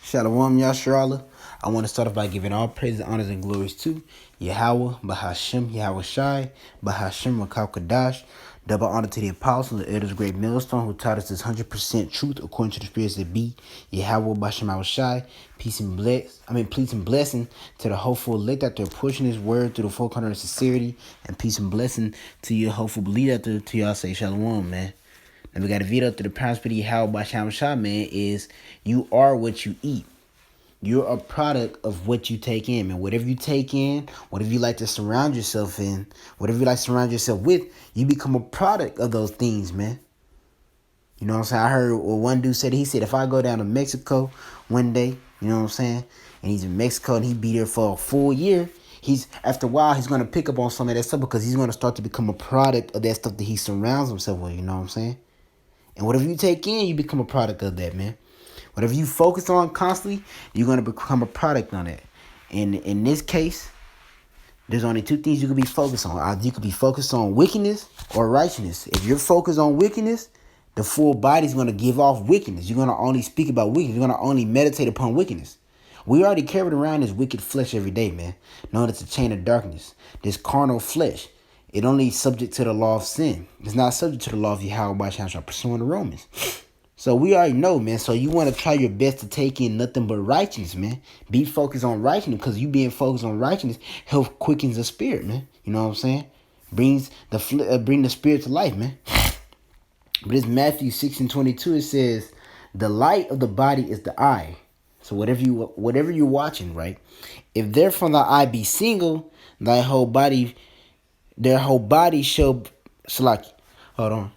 Shalom Yasharallah. I want to start off by giving all praises, honors, and glories to Yahweh, Bahashem, Yahweh Shai, Bahashem, Rakal Kadash. Double honor to the apostles and the elders of Great Millstone who taught us this 100% truth according to the spirits that be. Yahweh, Bahashem, Yahweh Shai. Peace and blessing to the hopeful elect after apportion his word through the full content of sincerity, and peace and blessing to your hopeful believer after to y'all say shalom, man. And we got a video to the prosperity how by Sham Shah, man, is you are what you eat. You're a product of what you take in, man. Whatever you take in, whatever you like to surround yourself in, whatever you like to surround yourself with, you become a product of those things, man. You know what I'm saying? I heard what one dude said. He said, if I go down to Mexico one day, you know what I'm saying, and he's in Mexico and he be there for a full year, after a while, he's going to pick up on some of that stuff because he's going to start to become a product of that stuff that he surrounds himself with, you know what I'm saying? And whatever you take in, you become a product of that, man. Whatever you focus on constantly, you're going to become a product on that. And in this case, there's only two things you can be focused on. You could be focused on wickedness or righteousness. If you're focused on wickedness, the full body's going to give off wickedness. You're going to only speak about wickedness. You're going to only meditate upon wickedness. We already carried around this wicked flesh every day, man. Knowing it's a chain of darkness. This carnal flesh. It only is subject to the law of sin. It's not subject to the law of Yahweh by Shah pursuing the Romans. So we already know, man. So you want to try your best to take in nothing but righteousness, man. Be focused on righteousness because you being focused on righteousness helps quickens the spirit, man. You know what I'm saying? Bring the spirit to life, man. But it's Matthew 6:22. It says, "The light of the body is the eye." So whatever you're watching, right? If therefore thy eye be single, their whole body shall slack. Hold on.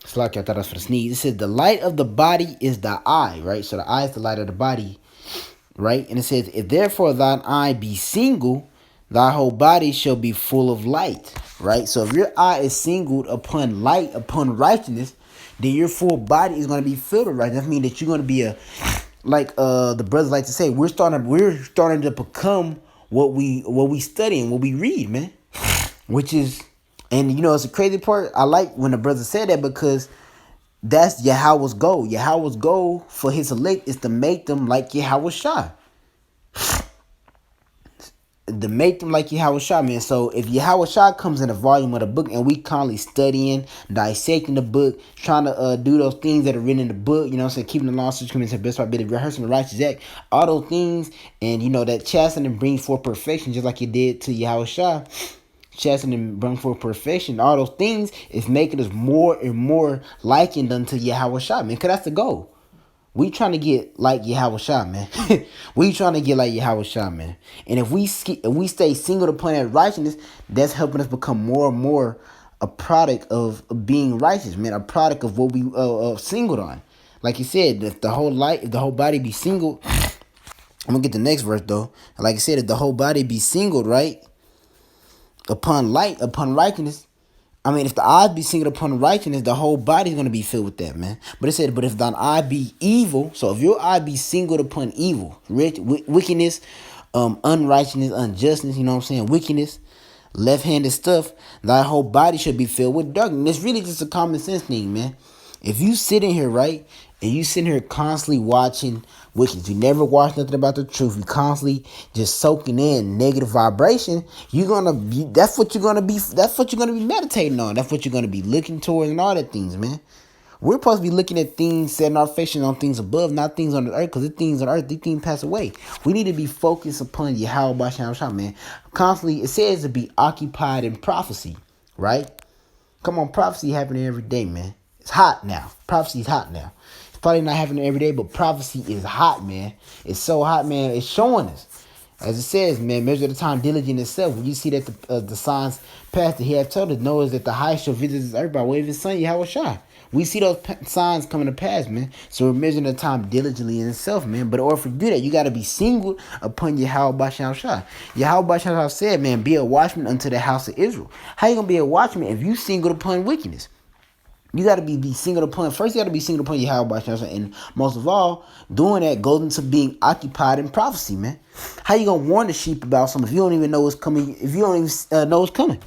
Slack, I thought I was for the sneeze. It says the light of the body is the eye, right? So the eye is the light of the body, right? And it says, if therefore thine eye be single, thy whole body shall be full of light, right? So if your eye is singled upon light, upon righteousness, then your full body is going to be filled with righteousness. That means that you're going to be the brothers like to say, we're starting to become what we study and what we read, man. Which is, and you know, it's a crazy part. I like when the brother said that because that's Yahweh's goal. Yahweh's goal for his elect is to make them like Yahweh Shah. To make them like Yahweh Shah, man. So if Yahweh Shah comes in a volume of the book and we constantly studying, dissecting the book, trying to do those things that are written in the book, you know what I'm saying, keeping the law, coming to the best ability, rehearsing the righteous act, all those things, and you know that chastening brings forth perfection just like it did to Yahweh Shah. Chastening bring forth perfection, all those things is making us more and more likened unto Yahweh Shah, man, because that's the goal. We trying to get like Yahweh Shah, man. We trying to get like Yahweh Shah, man. And if we stay single upon that righteousness, that's helping us become more and more a product of being righteous, man. A product of what we singled on. Like you said, if the whole body be singled, I'm gonna get the next verse though. Like I said, if the whole body be singled, right, upon light, upon righteousness. I mean, if the eye be singled upon righteousness, the whole body is going to be filled with that, man. But it said, but if thine eye be evil, so if your eye be singled upon evil, wickedness, unrighteousness, unjustness, you know what I'm saying, wickedness, left-handed stuff, thy whole body should be filled with darkness. It's really just a common sense thing, man. If you sit in here, right, and you sit here constantly watching wickedness, you never watch nothing about the truth, you constantly just soaking in negative vibration, that's what you're gonna be meditating on. That's what you're gonna be looking towards and all that things, man. We're supposed to be looking at things, setting our affection on things above, not things on the earth, because the things on earth, these things pass away. We need to be focused upon Yahweh Basham Shah, man. Constantly, it says to be occupied in prophecy, right? Come on, prophecy happening every day, man. It's hot now. Prophecy is hot now. It's probably not happening every day, but prophecy is hot, man. It's so hot, man. It's showing us. As it says, man, measure the time diligent itself. When you see that the signs past that he had told us, knows that the high shall visit his earth by way of his son, Yahweh Shah. We see those signs coming to pass, man. So we're measuring the time diligently in itself, man. But in order to do that, you got to be singled upon Yahweh Basham Shah. Yahweh Basham Shah said, man, be a watchman unto the house of Israel. How you going to be a watchman if you singled upon wickedness? You got to be singled upon. First, you got to be singled upon Yahweh Basham Shah. And most of all, doing that goes into being occupied in prophecy, man. How you going to warn the sheep about something if you don't even know what's coming? If you don't even know what's coming?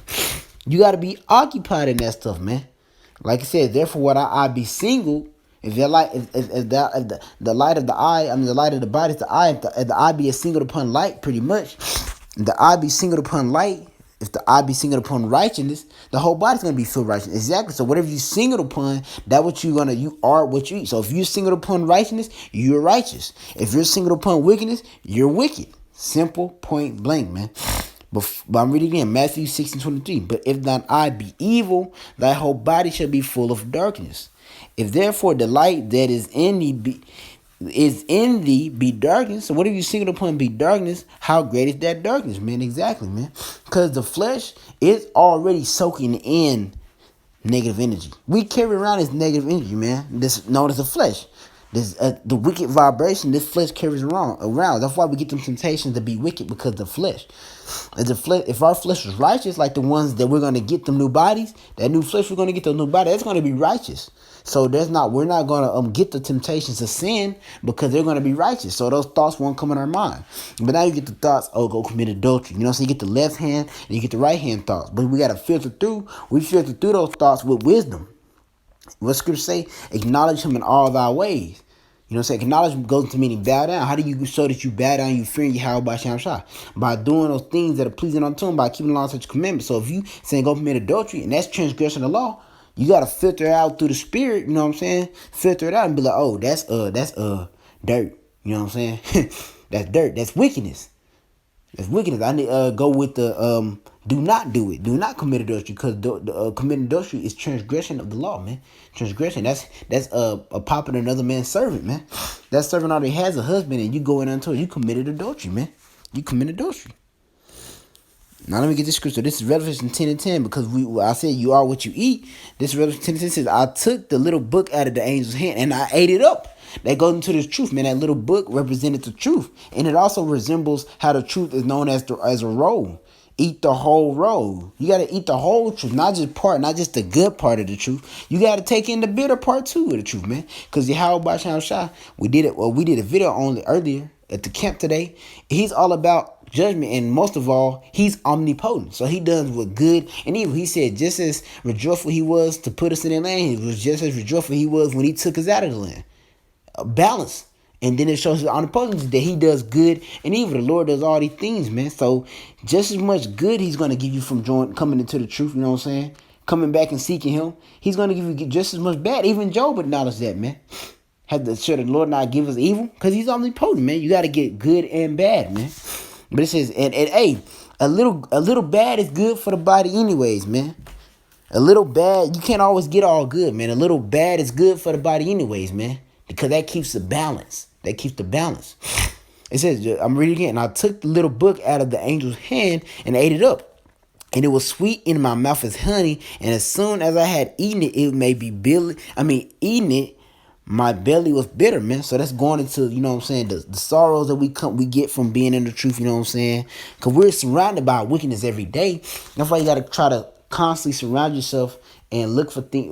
You got to be occupied in that stuff, man. Like I said, therefore, what I be single, If your light, if the light of the eye, I mean the light of the body is the eye. If the eye be a singled upon light, pretty much, if the eye be singled upon light. If the eye be singled upon righteousness, the whole body's gonna be filled with righteousness. Exactly. So whatever you singled upon, that what you are what you eat. So if you singled upon righteousness, you're righteous. If you're singled upon wickedness, you're wicked. Simple, point blank, man. But I'm reading again, Matthew 6:23. But if thine eye be evil, thy whole body shall be full of darkness. If therefore the light that is in thee be darkness. So what if you single upon be darkness? How great is that darkness, man? Exactly, man. Because the flesh is already soaking in negative energy. We carry around this negative energy, man. This known as the flesh. This the wicked vibration this flesh carries around. That's why we get them temptations to be wicked, because the flesh. If our flesh is righteous, like the ones that we're gonna get them new bodies, that new flesh we're gonna get the new body, that's gonna be righteous. So we're not gonna get the temptations of sin because they're gonna be righteous. So those thoughts won't come in our mind. But now you get the thoughts, oh, go commit adultery. You know, so you get the left hand and you get the right hand thoughts. But we gotta filter through. We filter through those thoughts with wisdom. What scripture say? Acknowledge him in all thy ways. You know what I'm saying? Acknowledgement goes into meaning bow down. How do you show that you bow down, you fear Yahweh by Shem Shah? By doing those things that are pleasing unto him, by keeping the law and such commandments. So if you saying go commit adultery, and that's transgression of the law, you gotta filter it out through the spirit, you know what I'm saying? Filter it out and be like, oh, that's dirt. You know what I'm saying? That's dirt. That's wickedness. That's wickedness. I need go with the do not do it. Do not commit adultery, because committing adultery is transgression of the law, man. Transgression. That's popping another man's servant, man. That servant already has a husband, and you go in unto it. You committed adultery, man. You committed adultery. Now let me get this scripture. This is Revelation 10:10, because I said you are what you eat. This Revelation 10:10 says, I took the little book out of the angel's hand and I ate it up. That goes into the truth, man. That little book represented the truth. And it also resembles how the truth is known as a roll. Eat the whole roll. You got to eat the whole truth, not just the good part of the truth. You got to take in the bitter part too of the truth, man. Because Yahweh Basham Shah, we did a video on it earlier at the camp today. He's all about judgment, and most of all, he's omnipotent. So he does what good and evil. He said just as rejoiceful he was to put us in the land, he was just as rejoiceful he was when he took us out of the land. Balance. And then it shows his omnipotence that he does good and evil. The Lord does all these things, man. So just as much good he's going to give you from coming into the truth, you know what I'm saying? Coming back and seeking him. He's going to give you just as much bad. Even Job acknowledged that, man. Should the Lord not give us evil? Because he's omnipotent, man. You got to get good and bad, man. But it says, and hey, a little bad is good for the body anyways, man. A little bad, you can't always get all good, man. A little bad is good for the body anyways, man. Because that keeps the balance. That keeps the balance. It says, I'm reading again. And I took the little book out of the angel's hand and ate it up. And it was sweet in my mouth as honey. And as soon as I had eaten it, eating it, my belly was bitter, man. So that's going into, you know what I'm saying, the sorrows that we get from being in the truth, you know what I'm saying? Because we're surrounded by wickedness every day. That's why you got to try to constantly surround yourself and look for things,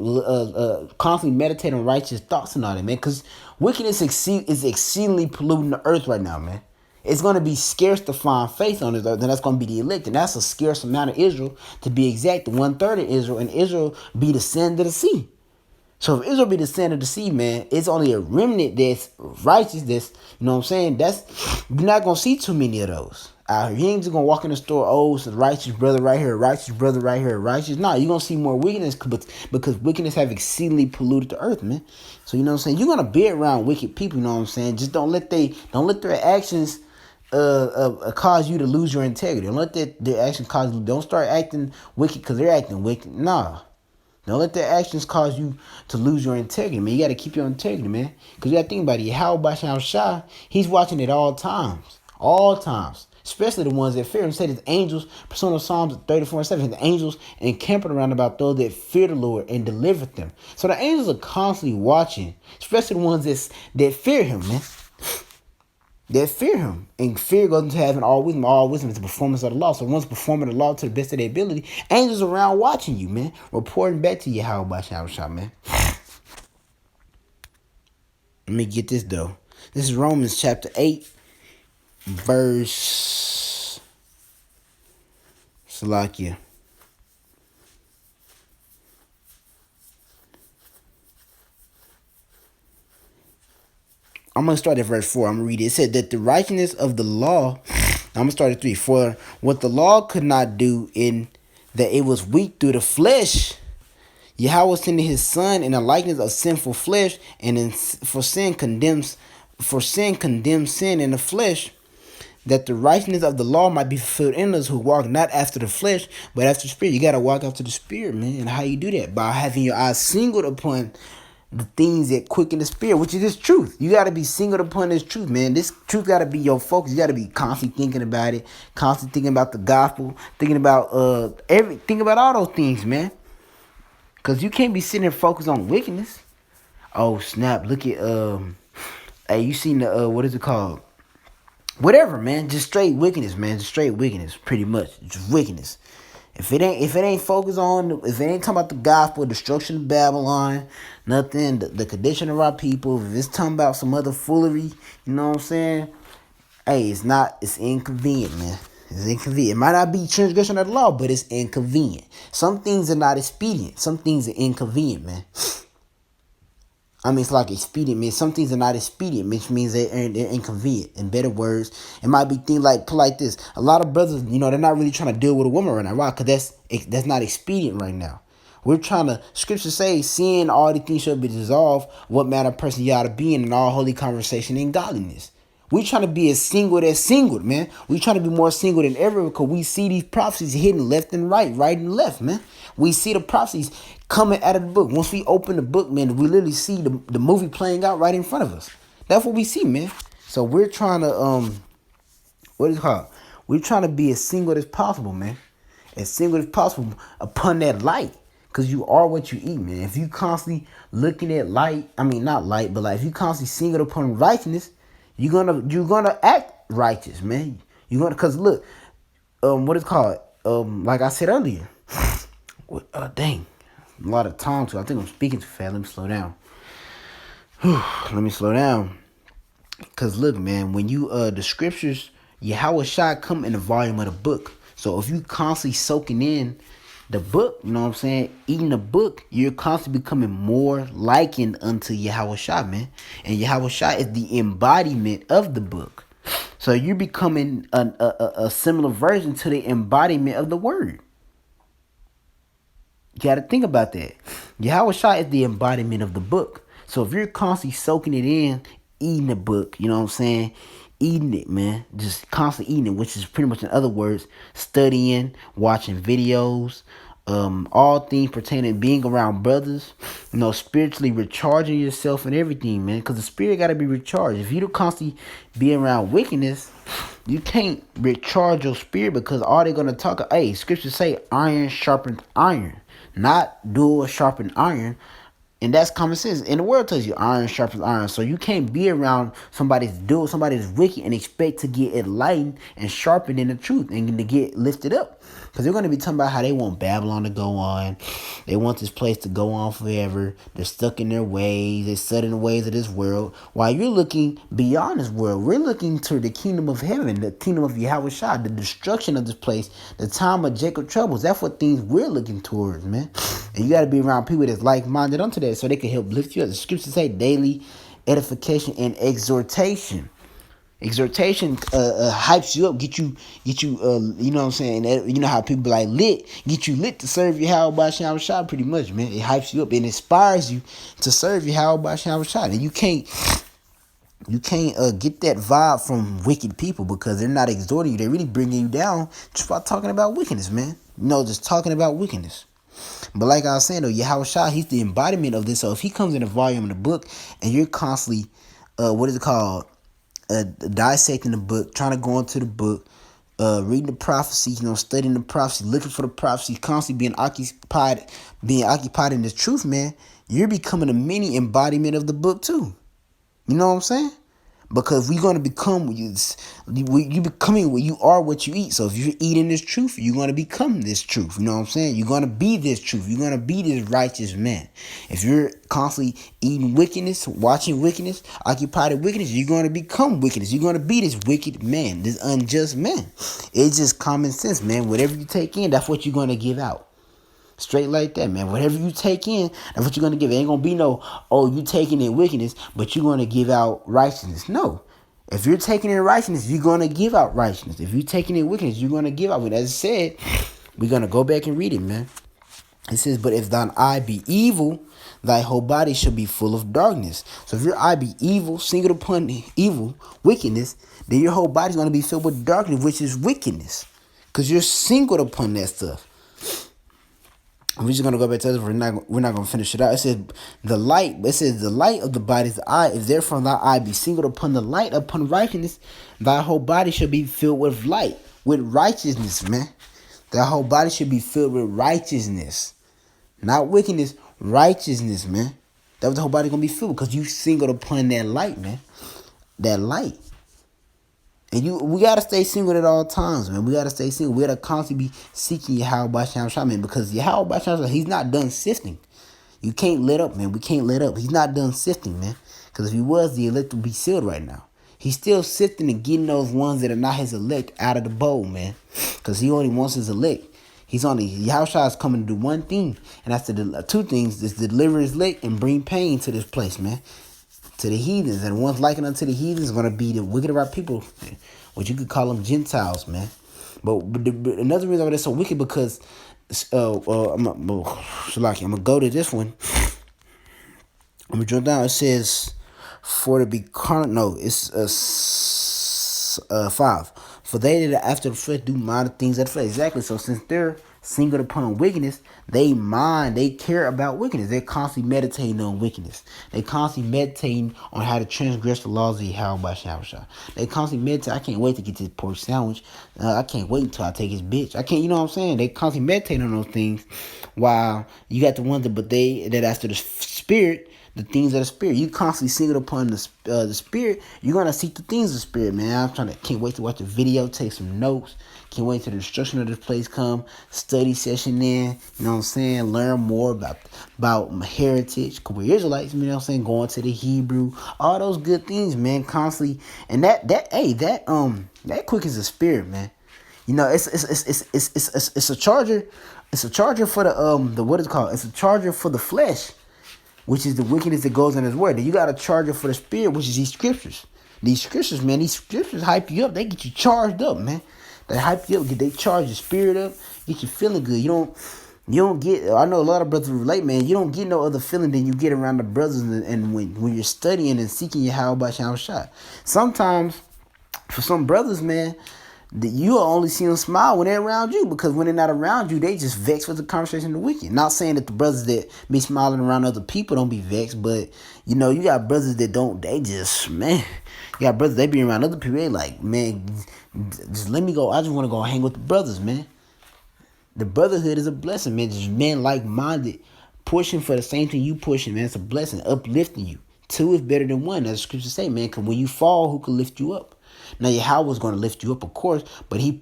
constantly meditate on righteous thoughts and all that, man. Because wickedness is exceedingly polluting the earth right now, man. It's going to be scarce to find faith on this earth, and that's going to be the elect. And that's a scarce amount of Israel, to be exact, 1/3 of Israel. And Israel be the sand of the sea. So if Israel be the sand of the sea, man, it's only a remnant that's righteous. That's, you know what I'm saying? You're not going to see too many of those. You ain't just going to walk in the store, oh, it's a righteous brother right here, righteous brother right here, righteous. No, you're going to see more wickedness because wickedness have exceedingly polluted the earth, man. So, you know what I'm saying? You're going to be around wicked people, you know what I'm saying? Just don't let their actions cause you to lose your integrity. Don't let their actions cause you. Don't start acting wicked because they're acting wicked. Nah. Don't let their actions cause you to lose your integrity, man. You got to keep your integrity, man. Because you got to think about it. How Basham Shah, he's watching at all times. All times. Especially the ones that fear him. Said his angels, Persona Psalms 34:7, his angels encamping around about those that fear the Lord and deliver them. So the angels are constantly watching. Especially the ones that fear him, man. That fear him. And fear goes into having all wisdom. All wisdom is the performance of the law. So once performing the law to the best of their ability, angels around watching you, man. Reporting back to you how about Shah, man. Let me get this though. This is Romans chapter 8, verse Salakia. I'm going to start at verse 4. I'm going to read it. It said that the righteousness of the law, I'm going to start at 3. For what the law could not do, in that it was weak through the flesh, Yahweh sending his son in the likeness of sinful flesh, and for sin condemns sin in the flesh, that the righteousness of the law might be fulfilled in us who walk not after the flesh, but after the spirit. You got to walk after the spirit, man. And how you do that? By having your eyes singled upon the things that quicken the spirit, which is this truth. You got to be singled upon this truth, man. This truth got to be your focus. You got to be constantly thinking about it, constantly thinking about the gospel, thinking about think about all those things, man. Because you can't be sitting there focused on wickedness. Oh, snap. Look at, hey, you seen the, what is it called? Whatever, man. Just straight wickedness, man. Just straight wickedness, pretty much. Just wickedness. If it ain't focused on, if it ain't talking about the gospel, destruction of Babylon, nothing, the condition of our people, if it's talking about some other foolery, you know what I'm saying? Hey, it's inconvenient, man. It's inconvenient. It might not be transgression of the law, but it's inconvenient. Some things are not expedient. Some things are inconvenient, man. I mean, it's like expedient, man. Some things are not expedient, which means they're inconvenient. In better words, it might be things like this. A lot of brothers, they're not really trying to deal with a woman right now. Why? Because that's not expedient right now. We're trying to, scripture say, sin, all these things shall be dissolved. What manner of person you ought to be in all holy conversation and godliness. We trying to be as single, man. We trying to be more single than ever because we see these prophecies hidden left and right and left, man. We see the prophecies coming out of the book. Once we open the book, man, we literally see the movie playing out right in front of us. That's what we see, man. So we're trying to, what is it called? We're trying to be as single as possible, man. As single as possible upon that light. Because you are what you eat, man. If you constantly looking at light, I mean, not light, but like if you constantly single upon righteousness, you're gonna act righteous, man. You're gonna, cause look, what is it called? Like I said earlier, dang, a lot of tongue too. I think I'm speaking too fast. Let me slow down. Let me slow down. Cause look, man, when you the scriptures, Yahweh Shai come in the volume of the book. So if you constantly soaking in the book, you know what I'm saying, eating the book, you're constantly becoming more likened unto Yahweh Shai, man. And Yahweh Shai is the embodiment of the book. So you're becoming a similar version to the embodiment of the word. You got to think about that. Yahweh Shai is the embodiment of the book. So if you're constantly soaking it in, eating the book, you know what I'm saying, eating it, man, just constantly eating it, which is pretty much, in other words, studying, watching videos, all things pertaining being around brothers, spiritually recharging yourself and everything, man, because the spirit got to be recharged. If you don't constantly be around wickedness, you can't recharge your spirit, because all they're going to talk, scriptures say iron sharpens iron, not dual sharpen iron. And that's common sense. And the world tells you iron sharpens iron. So you can't be around somebody's wicked and expect to get enlightened and sharpened in the truth and to get lifted up. Because they're going to be talking about how they want Babylon to go on. They want this place to go on forever. They're stuck in their ways. They're set in the ways of this world. While you're looking beyond this world, we're looking to the kingdom of heaven, the kingdom of Yahweh Shai, the destruction of this place, the time of Jacob troubles. That's what things we're looking towards, man. And you got to be around people that's like-minded unto that so they can help lift you up. The scriptures say daily edification and exhortation. Exhortation hypes you up, get you you know what I'm saying? You know how people be like lit, get you lit to serve your Yahweh Shem Shah, pretty much, man. It hypes you up and inspires you to serve your Yahweh Shem Shah. And you can't get that vibe from wicked people, because they're not exhorting you. They're really bringing you down just by talking about wickedness, man. Just talking about wickedness. But like I was saying, though, Yahweh Shai, he's the embodiment of this. So if he comes in the volume of the book and you're constantly, dissecting the book, trying to go into the book, reading the prophecies, studying the prophecy, looking for the prophecy, constantly being occupied in the truth, man, you're becoming a mini embodiment of the book too. You know what I'm saying? Because we're going to become, you becoming what you are, what you eat. So if you're eating this truth, you're going to become this truth. You know what I'm saying? You're going to be this truth. You're going to be this righteous man. If you're constantly eating wickedness, watching wickedness, occupied in wickedness, you're going to become wickedness. You're going to be this wicked man, this unjust man. It's just common sense, man. Whatever you take in, that's what you're going to give out. Straight like that, man. Whatever you take in, that's what you're going to give. It ain't going to be no, oh, you taking in wickedness, but you're going to give out righteousness. No. If you're taking in righteousness, you're going to give out righteousness. If you're taking in wickedness, you're going to give out. But as I said, we're going to go back and read it, man. It says, but if thine eye be evil, thy whole body shall be full of darkness. So if your eye be evil, singled upon evil, wickedness, then your whole body's going to be filled with darkness, which is wickedness. Because you're singled upon that stuff. We're just gonna go back to this. We're not gonna finish it out. It says the light. It says the light of the body is the eye. If therefore thy eye be singled upon the light, upon righteousness, thy whole body shall be filled with light, with righteousness, man. Thy whole body should be filled with righteousness, not wickedness. Righteousness, man. That's what the whole body gonna be filled because you singled upon that light, man. That light. And we gotta stay single at all times, man. We gotta stay single. We gotta constantly be seeking Yahweh Shah, man, because Yahweh Shah, he's not done sifting. You can't let up, man. We can't let up. He's not done sifting, man. Because if he was, the elect would be sealed right now. He's still sifting and getting those ones that are not his elect out of the bowl, man. Because he only wants his elect. Yahweh Shah is coming to do one thing, and that's two things: is deliver his elect and bring pain to this place, man. To the heathens, and one's likened unto the heathens is going to be the wicked of our people, which you could call them Gentiles, man. But another reason why they're so wicked because I'm gonna go to this one. I'm gonna jump down. It says, "For to be carnal." No, it's 5. For they that after the flesh do mind the things of the flesh. Exactly. So since they're singled upon wickedness, they care about wickedness. They're constantly meditating on wickedness. They constantly meditating on how to transgress the laws of Yahweh Shah. They constantly meditate. I can't wait to get this pork sandwich. I can't wait until I take his bitch. I can't, you know what I'm saying? They constantly meditating on those things. While you got the ones that after the spirit, the things of the spirit. You constantly single upon the spirit. You're gonna seek the things of the spirit, man. Can't wait to watch the video, take some notes. Can't wait till the destruction of this place come. Study session in, you know what I'm saying? Learn more about my heritage. Cause we're Israelites, you know what I'm saying? Going to the Hebrew, all those good things, man. Constantly, and that quickens the spirit, man. You know, it's a charger. It's a charger for the what is it called? It's a charger for the flesh, which is the wickedness that goes in his word. Then you got a charger for the spirit, which is these scriptures. These scriptures, man, these scriptures hype you up. They get you charged up, man. They hype you up. They charge your spirit up. Get you feeling good. You don't get, I know a lot of brothers relate, man. You don't get no other feeling than you get around the brothers and when you're studying and seeking Yahweh Shah. Sometimes, for some brothers, man, you'll only see them smile when they're around you, because when they're not around you, they just vexed with the conversation of the wicked. Not saying that the brothers that be smiling around other people don't be vexed, but you know, you got brothers that don't, they just, man, you got brothers, they be around other people, they like, man, just let me go, I just want to go hang with the brothers, man. The brotherhood is a blessing, man. Just men like-minded, pushing for the same thing you pushing, man. It's a blessing, uplifting you. 2 is better than 1, as the scriptures say, man, because when you fall, who can lift you up? Now, Yahweh's going to lift you up, of course, but he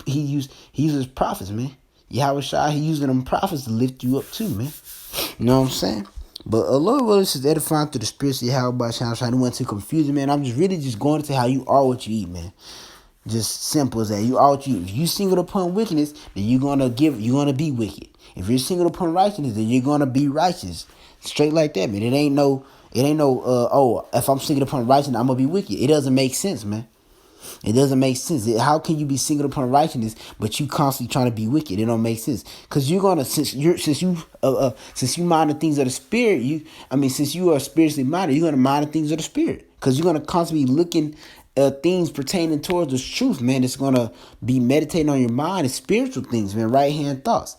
uses prophets, man. Yahweh Shai, he using them prophets to lift you up too, man. You know what I'm saying? But a Lord will is edifying through the spirits of Yahweh Shai. I don't want to confuse you, man. I'm just really just going to how you are what you eat, man. Just simple as that. You are what you eat. If you single upon wickedness, then you're gonna be wicked. If you're single upon righteousness, then you're gonna be righteous. Straight like that, man. It ain't no, if I'm single upon righteousness, I'm gonna be wicked. It doesn't make sense, man. It doesn't make sense. How can you be single upon righteousness, but you constantly trying to be wicked? It don't make sense. Because you're gonna since you mind the things of the spirit, since you are spiritually minded, you're gonna mind the things of the spirit. Because you're gonna constantly be looking things pertaining towards the truth, man. It's gonna be meditating on your mind and spiritual things, man. Right hand thoughts.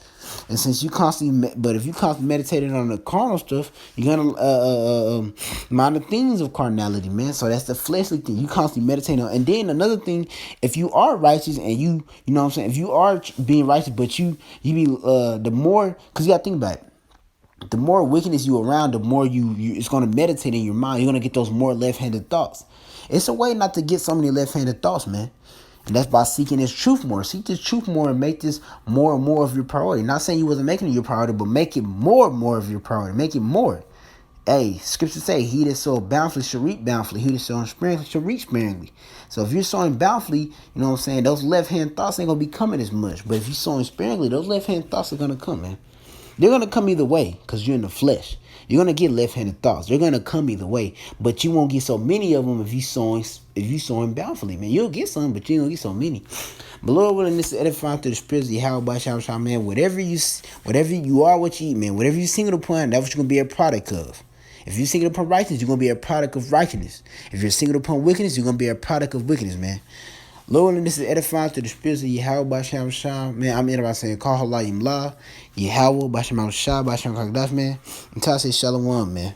And since you constantly, but if you constantly meditating on the carnal stuff, you're gonna mind the things of carnality, man. So that's the fleshly thing. You constantly meditating on. And then another thing, if you are righteous and you know what I'm saying, if you are being righteous, but you be the more, because you gotta think about it. The more wickedness you around, the more you it's gonna meditate in your mind. You're gonna get those more left-handed thoughts. It's a way not to get so many left-handed thoughts, man. And that's by seeking this truth more. Seek this truth more and make this more and more of your priority. Not saying you wasn't making it your priority, but make it more and more of your priority. Make it more. Hey, scripture say, he that sow bountifully shall reap bountifully. He that sow sparingly shall reap sparingly. So if you're sowing bountifully, you know what I'm saying, those left-hand thoughts ain't going to be coming as much. But if you're sowing sparingly, those left-hand thoughts are going to come, man. They're gonna come either way, cause you're in the flesh. You're gonna get left-handed thoughts. They're gonna come either way, but you won't get so many of them if you sowing bountifully, man. You'll get some, but you ain't gonna get so many. But Lord willing, this is edifying through the spirits of Yahweh Shah, man. Whatever you are, what you eat, man. Whatever you single upon, that's what you're gonna be a product of. If you're single upon righteousness, you're gonna be a product of righteousness. If you're single upon wickedness, you're gonna be a product of wickedness, man. Lord, and this is edifying to the spirits of Yahweh Basham Shah. Man, I'm in by saying, Call Halayim La, Yahweh Basham Shah, Basham Kagdaf, man. Until I say Shalom, man.